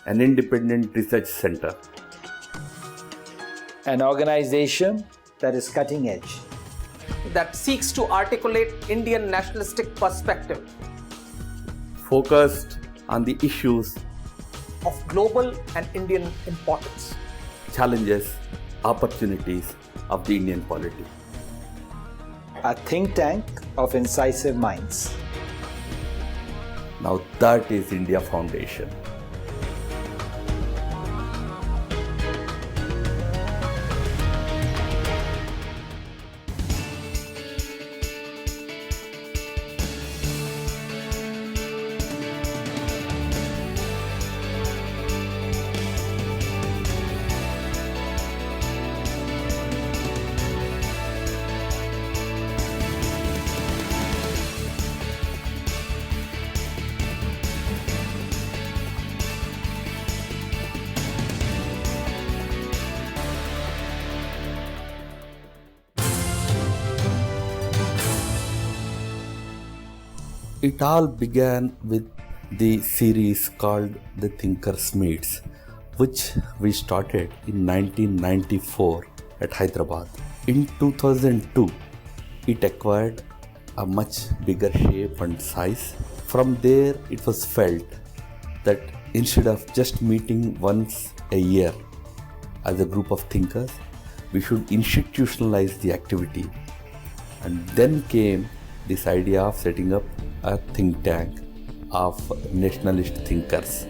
an independent research center. An organization that is cutting edge, that seeks to articulate Indian nationalistic perspective, focused on the issues of global and Indian importance, challenges, opportunities of the Indian polity. a think tank of incisive minds. Now that is India Foundation. It all began with the series called The Thinkers Meets, which we started in 1994 at Hyderabad. In 2002, it acquired a much bigger shape and size. From there, it was felt that instead of just meeting once a year as a group of thinkers, we should institutionalize the activity. And then came this idea of setting up a think tank of nationalist thinkers.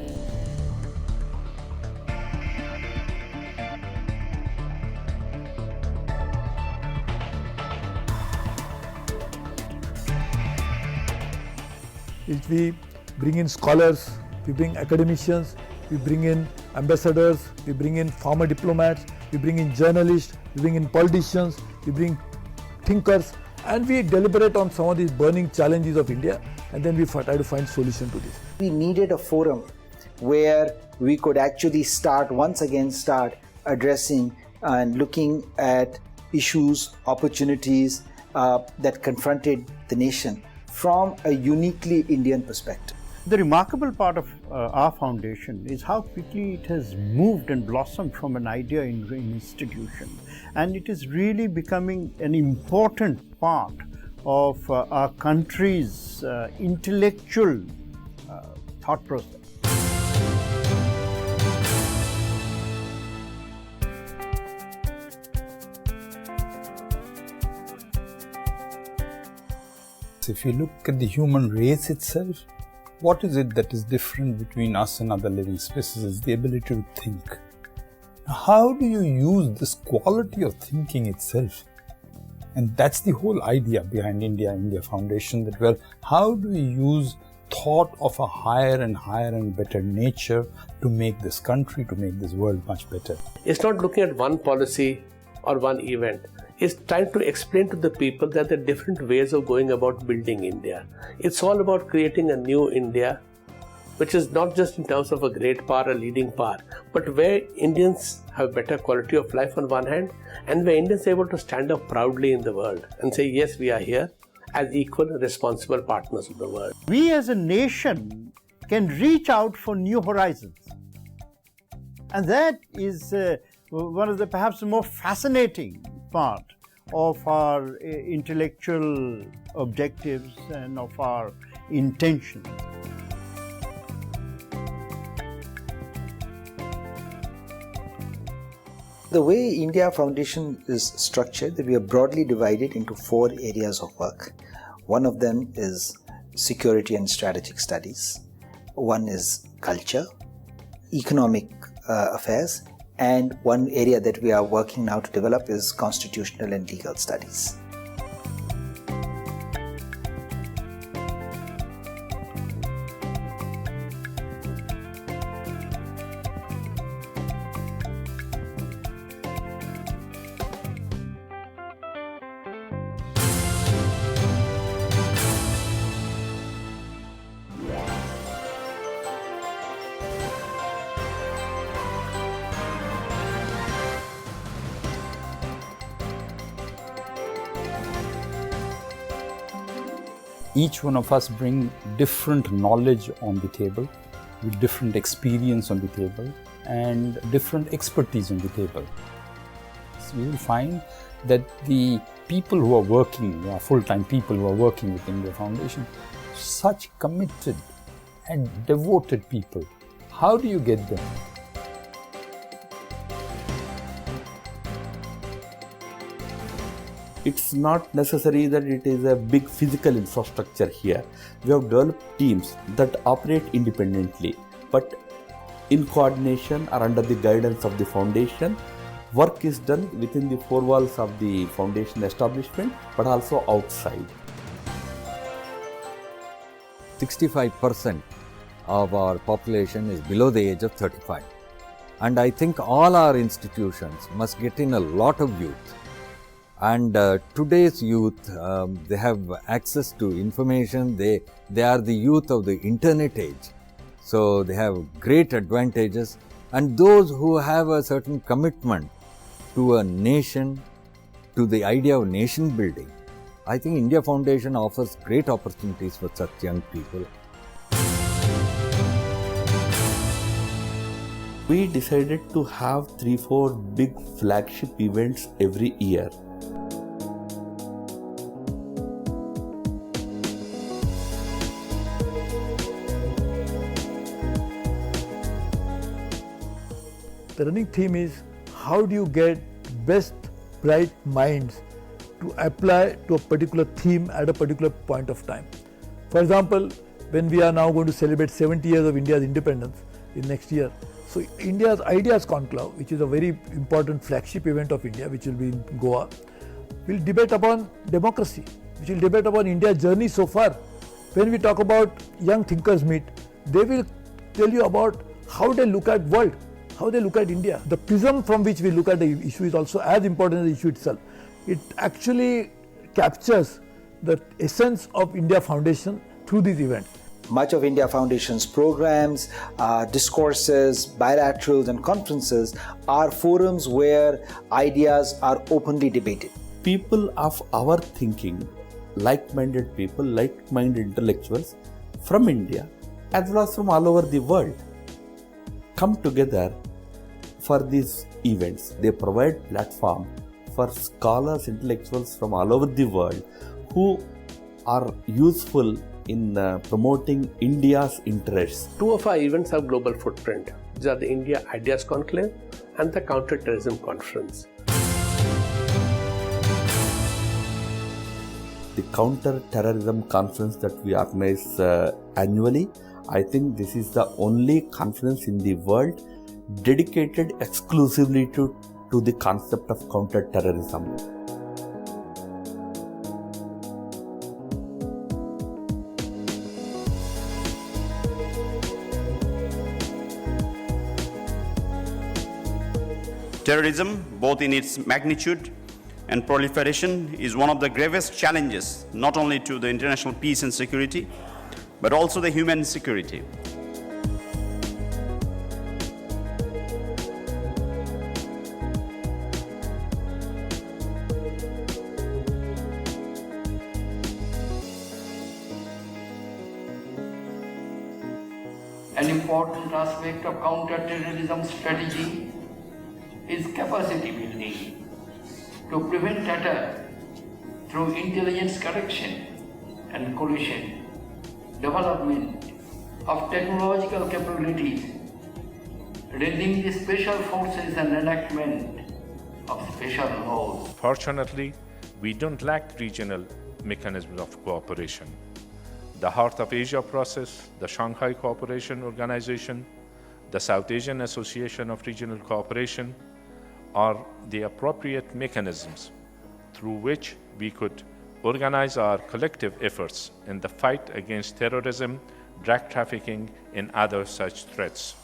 We bring in scholars, we bring academicians, we bring in ambassadors, we bring in former diplomats, we bring in journalists, we bring in politicians, we bring thinkers, and we deliberate on some of these burning challenges of India, and then we try to find solution to this. We needed a forum where we could actually once again start addressing and looking at issues, opportunities that confronted the nation from a uniquely Indian perspective. The remarkable part of our foundation is how quickly it has moved and blossomed from an idea in an institution, and it is really becoming an important part of our country's intellectual thought process. If you look at the human race itself, what is it that is different between us and other living species? Is the ability to think. How do you use this quality of thinking itself? And that's the whole idea behind India Foundation, that, well, how do we use thought of a higher and better nature to make this country, to make this world much better? It's not looking at one policy or one event. It's trying to explain to the people that there are different ways of going about building India. It's all about creating a new India, which is not just in terms of a great power, a leading power, but where Indians have better quality of life on one hand, and where Indians are able to stand up proudly in the world and say, yes, we are here as equal responsible partners of the world. We as a nation can reach out for new horizons. And that is one of the perhaps the more fascinating part of our intellectual objectives and of our intentions. The way India Foundation is structured, that we are broadly divided into 4 areas of work. One of them is security and strategic studies. One is culture, economic affairs, and one area that we are working now to develop is constitutional and legal studies. Each one of us bring different knowledge on the table, with different experience on the table and different expertise on the table. So you will find that the people who are working, full-time people who are working with India Foundation, such committed and devoted people. How do you get them? It's not necessary that it is a big physical infrastructure here. We have developed teams that operate independently, but in coordination or under the guidance of the foundation. Work is done within the four walls of the foundation establishment, but also outside. 65% of our population is below the age of 35. And I think all our institutions must get in a lot of youth. And today's youth, they have access to information, they are the youth of the internet age. So they have great advantages. And those who have a certain commitment to a nation, to the idea of nation building, I think India Foundation offers great opportunities for such young people. We decided to have 3-4 big flagship events every year. The running theme is how do you get best bright minds to apply to a particular theme at a particular point of time. For example, when we are now going to celebrate 70 years of India's independence in next year, so India's Ideas Conclave, which is a very important flagship event of India, which will be in Goa, will debate upon democracy, which will debate upon India's journey so far. When we talk about Young Thinkers Meet, they will tell you about how they look at world, how they look at India. The prism from which we look at the issue is also as important as the issue itself. It actually captures the essence of India Foundation through these events. Much of India Foundation's programs, discourses, bilaterals and conferences are forums where ideas are openly debated. People of our thinking, like-minded people, like-minded intellectuals from India as well as from all over the world come together for these events. They provide platform for scholars, intellectuals from all over the world who are useful in promoting India's interests. Two of our events have global footprint. These are the India Ideas Conclave and the Counter-Terrorism Conference. The Counter-Terrorism Conference that we organize annually, I think this is the only conference in the world dedicated exclusively to the concept of counter-terrorism. Terrorism, both in its magnitude and proliferation, is one of the gravest challenges not only to the international peace and security, but also the human security. An important aspect of counter-terrorism strategy is capacity building to prevent attack through intelligence correction and collusion, development of technological capabilities, raising the special forces and enactment of special laws. Fortunately, we don't lack regional mechanisms of cooperation. The Heart of Asia process, the Shanghai Cooperation Organization, the South Asian Association of Regional Cooperation are the appropriate mechanisms through which we could organize our collective efforts in the fight against terrorism, drug trafficking, and other such threats.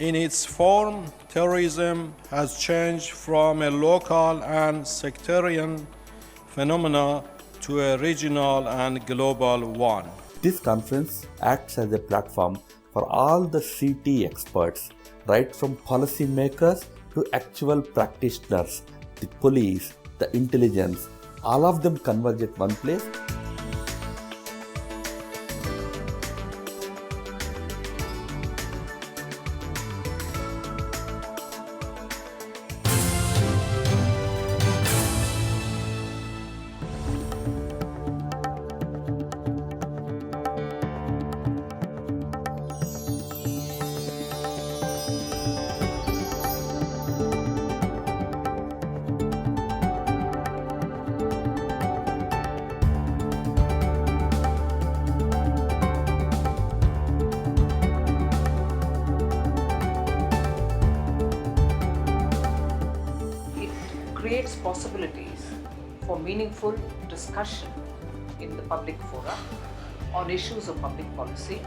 In its form, terrorism has changed from a local and sectarian phenomena to a regional and global one. This conference acts as a platform for all the CT experts, right from policymakers to actual practitioners, the police, the intelligence, all of them converge at one place. Creates possibilities for meaningful discussion in the public fora on issues of public policy,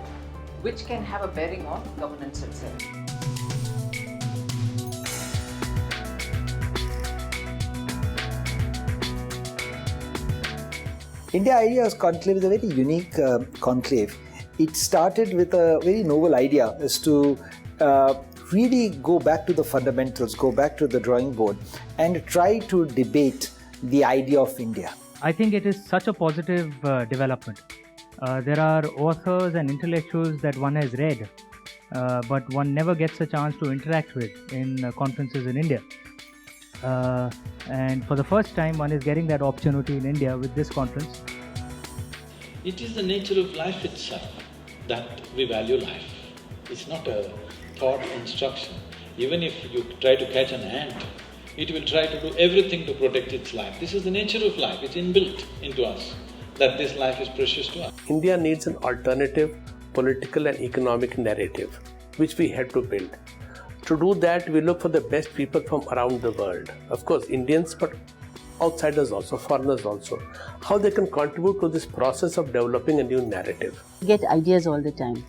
which can have a bearing on governance itself. India Ideas Conclave is a very unique conclave. It started with a very novel idea as to really go back to the fundamentals, go back to the drawing board and try to debate the idea of India. I think it is such a positive development. There are authors and intellectuals that one has read, but one never gets a chance to interact with in conferences in India. And for the first time, one is getting that opportunity in India with this conference. It is the nature of life itself that we value life. It's not a thought instruction. Even if you try to catch an ant, it will try to do everything to protect its life. This is the nature of life, it's inbuilt into us, that this life is precious to us. India needs an alternative political and economic narrative, which we have to build. To do that, we look for the best people from around the world. Of course, Indians, but outsiders also, foreigners also. How they can contribute to this process of developing a new narrative. We get ideas all the time.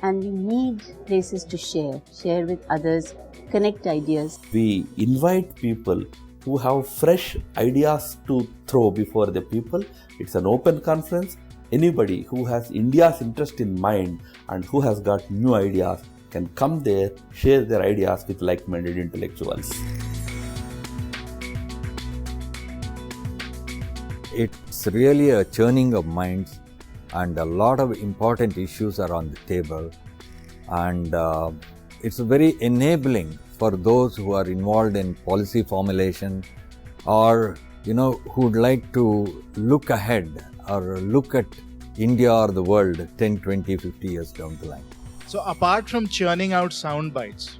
And we need places to share with others, connect ideas. We invite people who have fresh ideas to throw before the people. It's an open conference. Anybody who has India's interest in mind and who has got new ideas can come there, share their ideas with like-minded intellectuals. It's really a churning of minds, and a lot of important issues are on the table, and it's very enabling for those who are involved in policy formulation or who'd like to look ahead or look at India or the world 10, 20, 50 years down the line. So apart from churning out sound bites,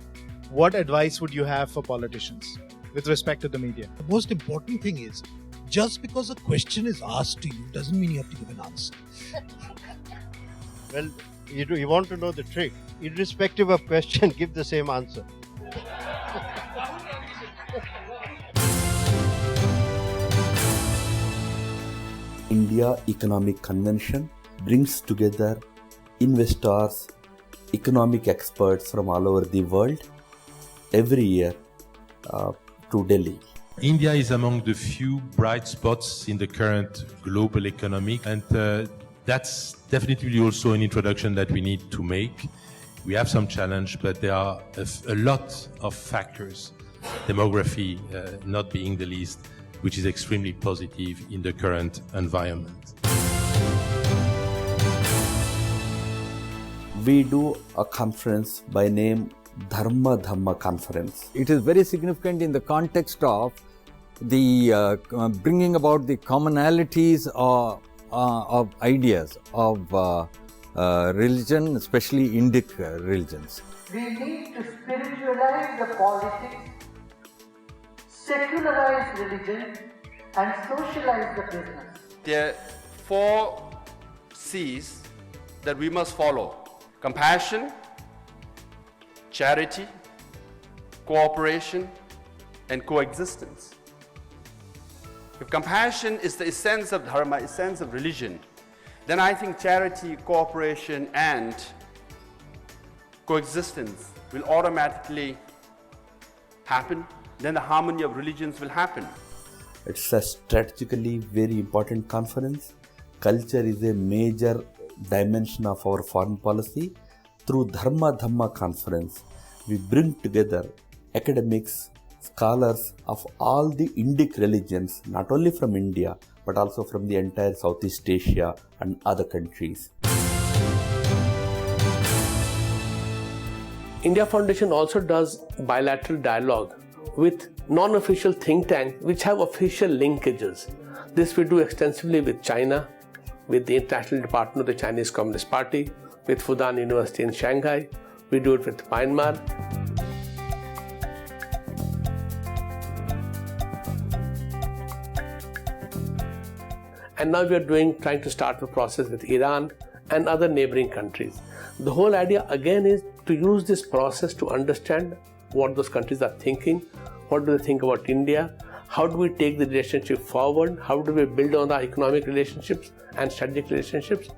what advice would you have for politicians with respect to the media? The most important thing is, just because a question is asked to you doesn't mean you have to give an answer. Well, you want to know the trick. Irrespective of question, give the same answer. India Economic Convention brings together investors, economic experts from all over the world every year to Delhi. India is among the few bright spots in the current global economy, and that's definitely also an introduction that we need to make. We have some challenge, but there are a lot of factors, demography not being the least, which is extremely positive in the current environment. We do a conference by name Dharma Dhamma Conference. It is very significant in the context of the bringing about the commonalities of ideas of religion, especially Indic religions. We need to spiritualize the politics, secularize religion, and socialize the business. There are 4 C's that we must follow: compassion, charity, cooperation, and coexistence. If compassion is the essence of dharma, essence of religion, then I think charity, cooperation, and coexistence will automatically happen. Then the harmony of religions will happen. It's a strategically very important conference. Culture is a major dimension of our foreign policy. Through Dharma Dhamma Conference, we bring together academics, scholars of all the Indic religions, not only from India, but also from the entire Southeast Asia and other countries. India Foundation also does bilateral dialogue with non-official think tanks which have official linkages. This we do extensively with China, with the International Department of the Chinese Communist Party, with Fudan University in Shanghai. We do it with Myanmar. And now we are trying to start the process with Iran and other neighboring countries. The whole idea again is to use this process to understand what those countries are thinking, what do they think about India, how do we take the relationship forward, how do we build on our economic relationships and strategic relationships.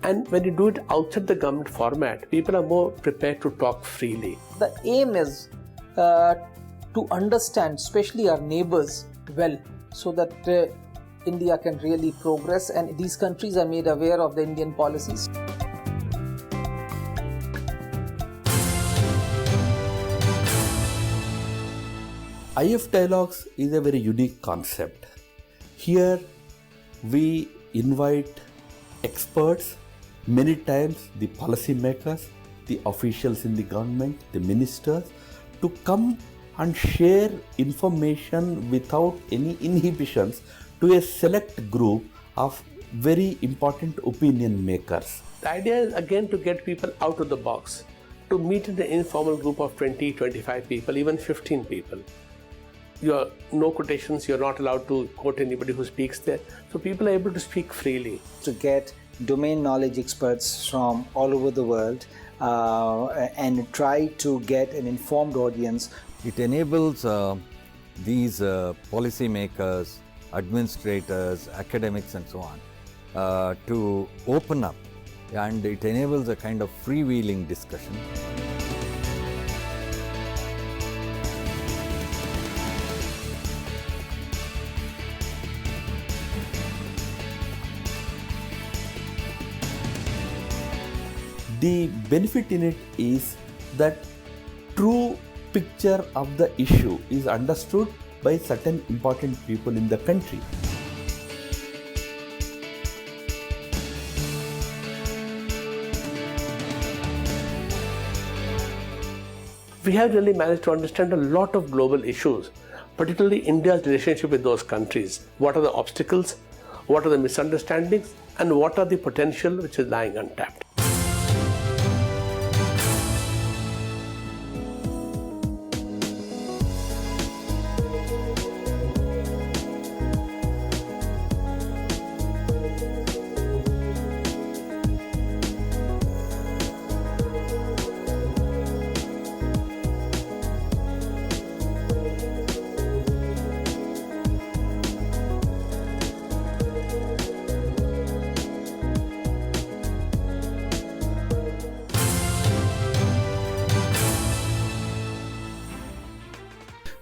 And when you do it outside the government format, people are more prepared to talk freely. The aim is to understand, especially our neighbors, well, so that India can really progress and these countries are made aware of the Indian policies. IF Dialogues is a very unique concept. Here we invite experts, many times the policymakers, the officials in the government, the ministers, to come and share information without any inhibitions to a select group of very important opinion makers. The idea is again to get people out of the box, to meet in an informal group of 20, 25 people, even 15 people. No quotations, you're not allowed to quote anybody who speaks there. So people are able to speak freely. To get domain knowledge experts from all over the world and try to get an informed audience. It enables these policymakers, administrators, academics and so on to open up, and it enables a kind of freewheeling discussion. The benefit in it is that true picture of the issue is understood by certain important people in the country. We have really managed to understand a lot of global issues, particularly India's relationship with those countries. What are the obstacles, what are the misunderstandings, and what are the potential which is lying untapped.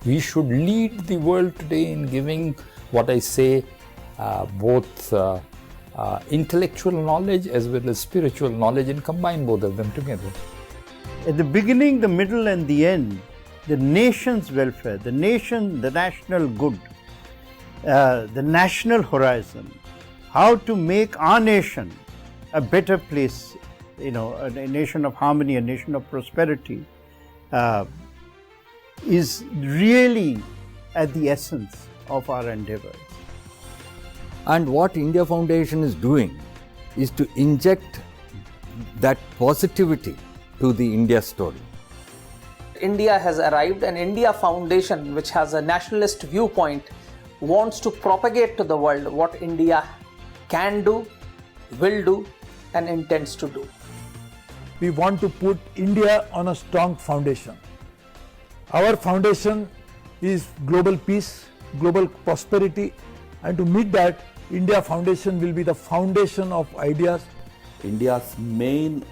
We should lead the world today in giving what I say both intellectual knowledge as well as spiritual knowledge, and combine both of them together. At the beginning, the middle and the end, the nation's welfare, the national good, the national horizon, how to make our nation a better place, a nation of harmony, a nation of prosperity, is really at the essence of our endeavors. And what India Foundation is doing is to inject that positivity to the India story. India has arrived, and India Foundation, which has a nationalist viewpoint, wants to propagate to the world what India can do, will do, and intends to do. We want to put India on a strong foundation. Our foundation is global peace, global prosperity, and to meet that, India Foundation will be the foundation of ideas. India's main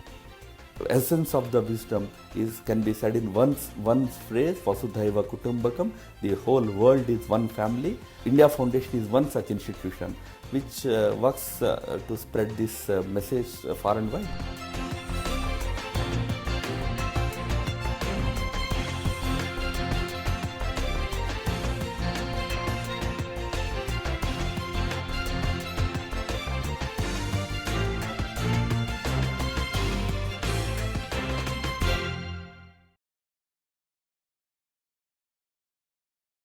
essence of the wisdom can be said in one phrase, Vasudhaiva Kutumbakam. The whole world is one family. India Foundation is one such institution which works to spread this message far and wide.